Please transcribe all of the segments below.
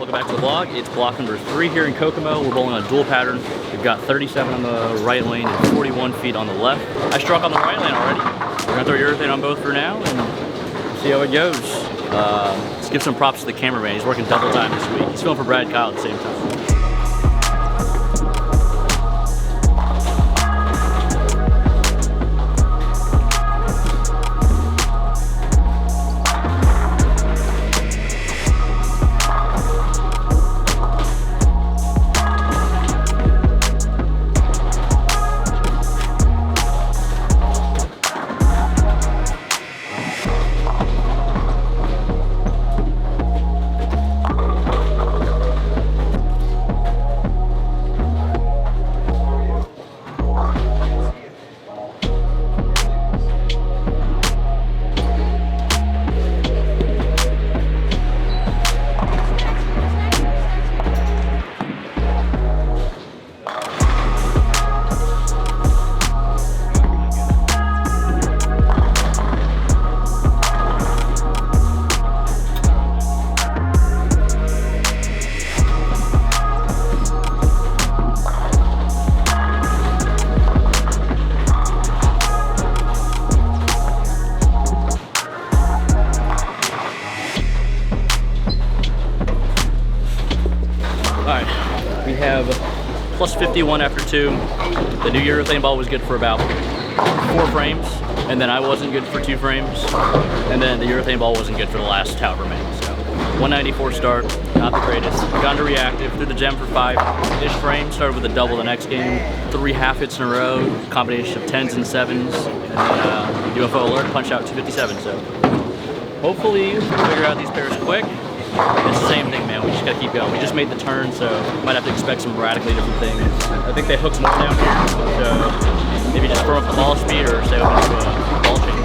Welcome back to the vlog. It's block number 3 here in Kokomo. We're bowling on a dual pattern. We've got 37 on the right lane and 41 feet on the left. I struck on the right lane already. We're gonna throw urethane on both for now and see how it goes. Let's give some props to the cameraman. He's working double time this week. He's filming for Brad Kyle at the same time. We have plus 51 after 2. The new urethane ball was good for about 4 frames, and then I wasn't good for 2 frames, and then the urethane ball wasn't good for the last however many. So 194 start, not the greatest. Got into reactive, threw the gem for 5-ish frames, started with a double the next game, 3 half hits in a row, combination of 10s and 7s, and then UFO alert, punch out 257. So hopefully we'll figure out these pairs quick. It's the same thing, man. We just gotta keep going. We just made the turn, so might have to expect some radically different things. I think they hooked more down here, so maybe just throw up the ball speed or stay open to a ball change.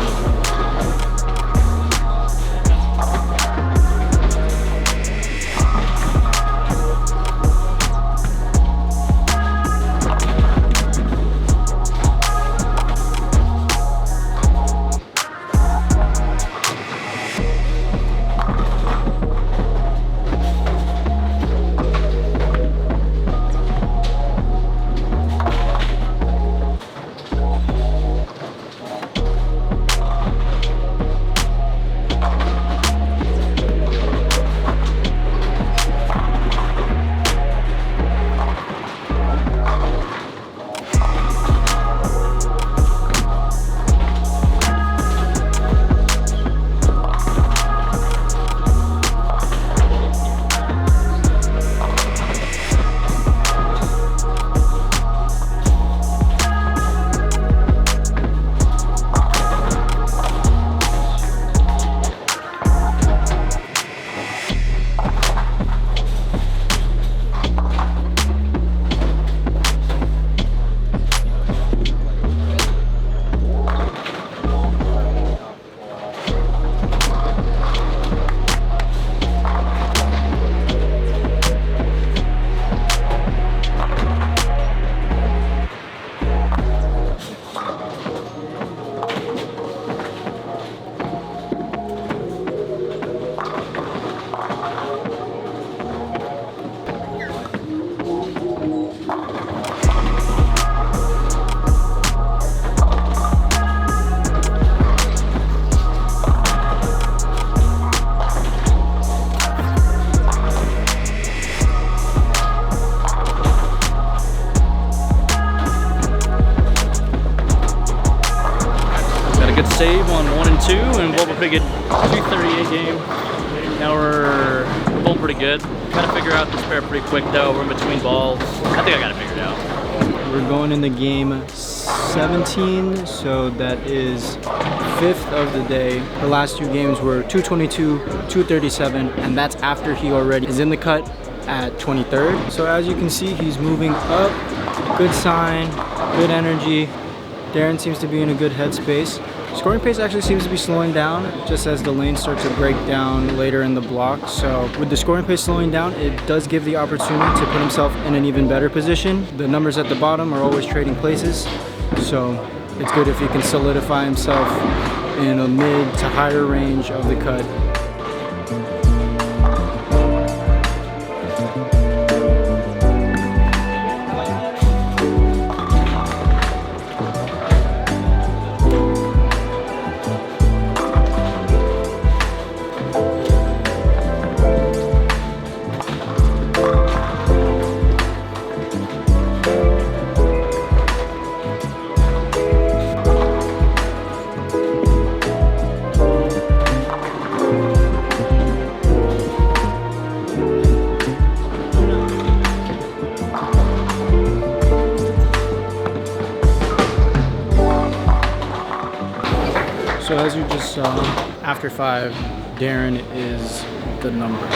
Good save on 1 and 2, and bowled a pretty good 238 game. Now we're bowling pretty good. Gotta figure out this pair pretty quick though. We're in between balls. I think I got it figured out. We're going into game 17, so that is 5th of the day. The last 2 games were 222, 237, and that's after he already is in the cut at 23rd. So as you can see, he's moving up. Good sign, good energy. Darren seems to be in a good headspace. Scoring pace actually seems to be slowing down just as the lanes start to break down later in the block. So with the scoring pace slowing down, it does give the opportunity to put himself in an even better position. The numbers at the bottom are always trading places. So it's good if he can solidify himself in a mid to higher range of the cut. So after 5, Darren is the number.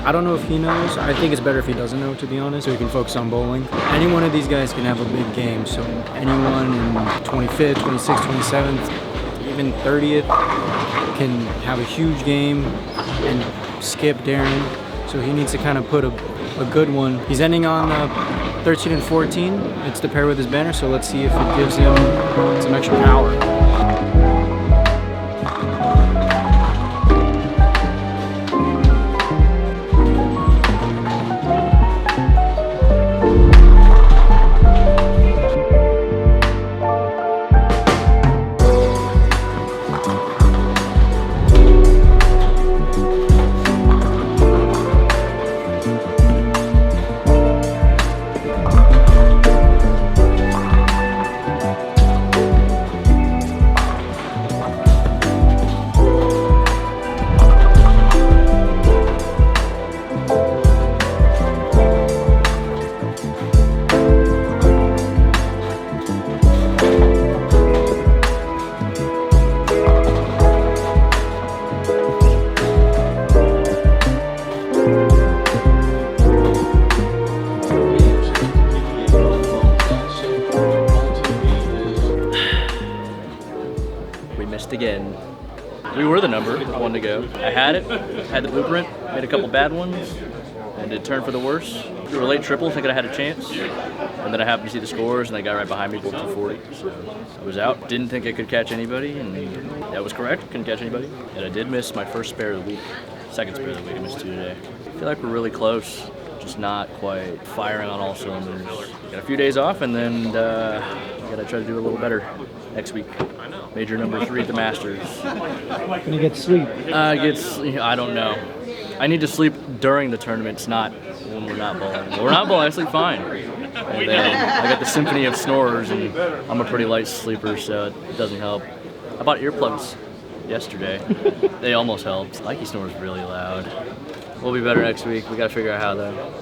I don't know if he knows. I think it's better if he doesn't know, to be honest, so he can focus on bowling. Any one of these guys can have a big game. So anyone in 25th, 26th, 27th, even 30th can have a huge game and skip Darren. So he needs to kind of put a good one. He's ending on 13 and 14. It's the pair with his banner, so let's see if it gives him some extra power. Again. We were the number, 1 to go. I had it, had the blueprint, made a couple bad ones, and it turned for the worse. We were late triple, thinking I had a chance, and then I happened to see the scores, and they got right behind me, both 240. So I was out, didn't think I could catch anybody, and that was correct, couldn't catch anybody. And I did miss my first spare of the week, second spare of the week, I missed 2 today. I feel like we're really close, just not quite firing on all cylinders. Got a few days off, and then gotta try to do a little better next week. Major number 3 at the Masters. Can you get sleep? I don't know. I need to sleep during the tournaments, not when we're not bowling. When we're not bowling, I sleep fine. And then I got the symphony of snorers, and I'm a pretty light sleeper, so it doesn't help. I bought earplugs yesterday. They almost helped. Like he snores really loud. We'll be better next week. We gotta figure out how though.